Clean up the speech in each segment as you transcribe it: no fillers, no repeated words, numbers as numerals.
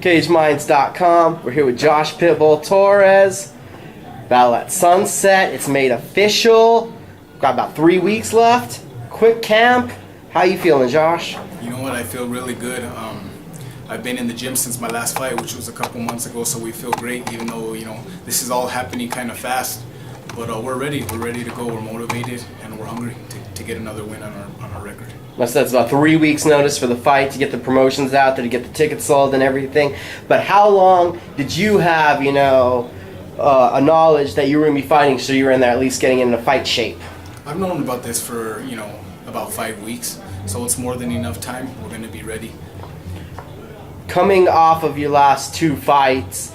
CageMinds.com. We're here with Josh Pitbull Torres. Battle at sunset. It's made official. Got about 3 weeks left. Quick camp. How you feeling, Josh? You know what? I feel really good. I've been in the gym since my last fight, which was a couple months ago, so we feel great, even though, this is all happening kind of fast. But we're ready. We're ready to go. We're motivated, and we're hungry to get another win on our record. That's about 3 weeks notice for the fight, to get the promotions out there, to get the tickets sold and everything. But how long did you have, a knowledge that you were going to be fighting, so you were in there at least getting into fight shape? I've known about this for, about 5 weeks, so it's more than enough time. We're going to be ready. Coming off of your last 2 fights,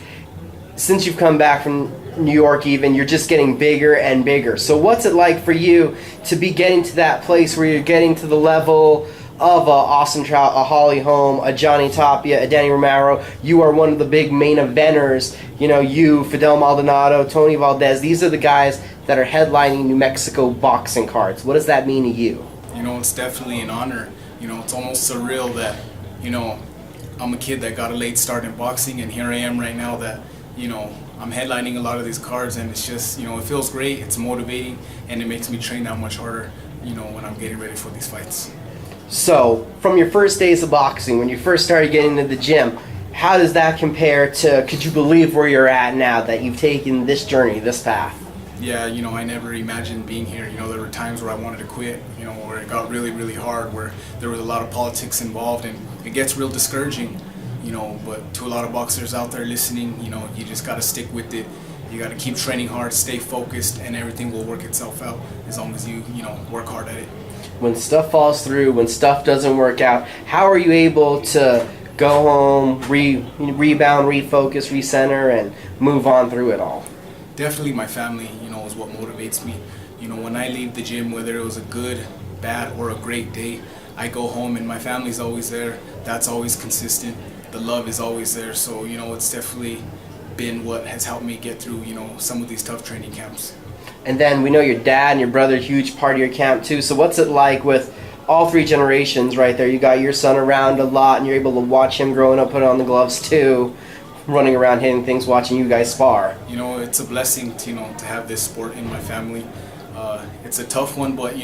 since you've come back from New York even, you're just getting bigger and bigger. So what's it like for you to be getting to that place where you're getting to the level of a Austin Trout, a Holly Holm, a Johnny Tapia, a Danny Romero? You are one of the big main eventers. You, Fidel Maldonado, Tony Valdez, these are the guys that are headlining New Mexico boxing cards. What does that mean to you? It's definitely an honor. It's almost surreal that, I'm a kid that got a late start in boxing, and here I am right now that, I'm headlining a lot of these cards, and it's just, it feels great, it's motivating, and it makes me train that much harder, when I'm getting ready for these fights. So, from your first days of boxing, when you first started getting into the gym, how does that compare to, could you believe where you're at now, that you've taken this journey, this path? Yeah, I never imagined being here. There were times where I wanted to quit, where it got really, really hard, where there was a lot of politics involved, and it gets real discouraging. But to a lot of boxers out there listening, you just got to stick with it. You got to keep training hard, stay focused, and everything will work itself out as long as you, work hard at it. When stuff falls through, when stuff doesn't work out, how are you able to go home, rebound, refocus, recenter, and move on through it all? Definitely my family, is what motivates me. When I leave the gym, whether it was a good, bad, or a great day, I go home and my family's always there. That's always consistent. The love is always there. So, it's definitely been what has helped me get through, some of these tough training camps. And then we know your dad and your brother are a huge part of your camp too. So what's it like with all 3 generations right there? You got your son around a lot, and you're able to watch him growing up, put on the gloves too, running around hitting things, watching you guys spar. It's a blessing to have this sport in my family. It's a tough one, but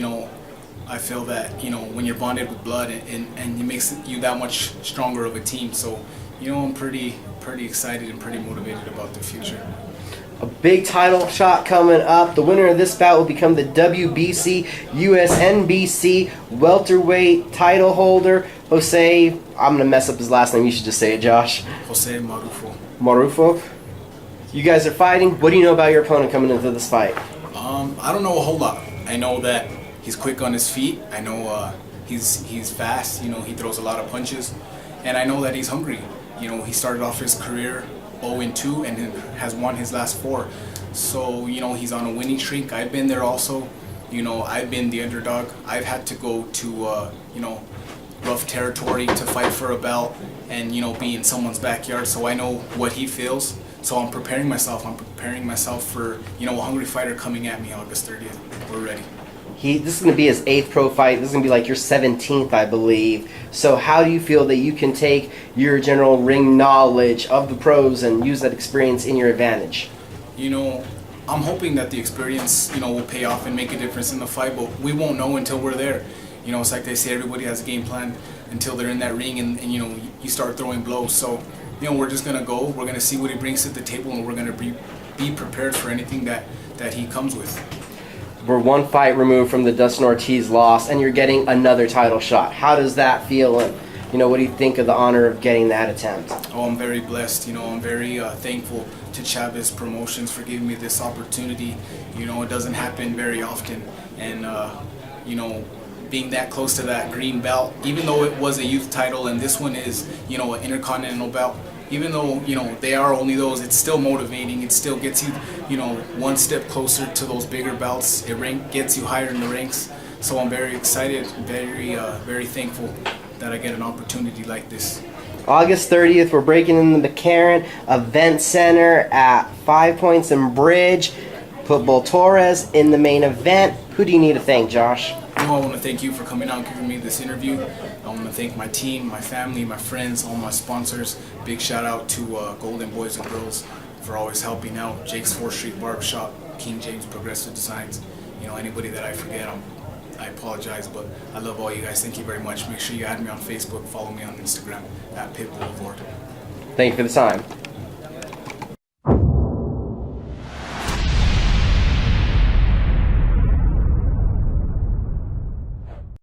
I feel that when you're bonded with blood, and it makes you that much stronger of a team. So I'm pretty excited and pretty motivated about the future. A big title shot coming up. The winner of this bout will become the WBC USNBC Welterweight Title holder. Jose, I'm going to mess up his last name. You should just say it, Josh. Jose Marrufo. Marrufo. You guys are fighting. What do you know about your opponent coming into this fight? I don't know a whole lot. I know that he's quick on his feet. I know he's fast. He throws a lot of punches. And I know that he's hungry. He started off his career 0-2 and has won his last 4. So, he's on a winning streak. I've been there also. I've been the underdog. I've had to go to, rough territory to fight for a belt and, be in someone's backyard. So I know what he feels. So I'm preparing myself. I'm preparing myself for, a hungry fighter coming at me August 30th. We're ready. This is going to be his 8th pro fight. This is going to be like your 17th, I believe. So how do you feel that you can take your general ring knowledge of the pros and use that experience in your advantage? I'm hoping that the experience, will pay off and make a difference in the fight, but we won't know until we're there. It's like they say, everybody has a game plan until they're in that ring and you start throwing blows. So, we're just going to go. We're going to see what he brings to the table, and we're going to be prepared for anything that he comes with. We're 1 fight removed from the Dustin Ortiz loss, and you're getting another title shot. How does that feel, and what do you think of the honor of getting that attempt? Oh, I'm very blessed. I'm very thankful to Chavez Promotions for giving me this opportunity. It doesn't happen very often, and being that close to that green belt, even though it was a youth title and this one is, an intercontinental belt, even though, they are only those, it's still motivating. It still gets you, 1 step closer to those bigger belts. It gets you higher in the ranks. So I'm very excited, very thankful that I get an opportunity like this. August 30th, we're breaking into the McCarran Event Center at 5 Points and Bridge. Pitbull Torres in the main event. Who do you need to thank, Josh? know, I want to thank you for coming out and giving me this interview. I want to thank my team, my family, my friends, all my sponsors. Big shout out to Golden Boys and Girls for always helping out. Jake's 4th Street Barbershop, King James Progressive Designs. You know, anybody that I forget, I apologize, but I love all you guys. Thank you very much. Make sure you add me on Facebook, follow me on Instagram at Pitbull. Thank you for the time.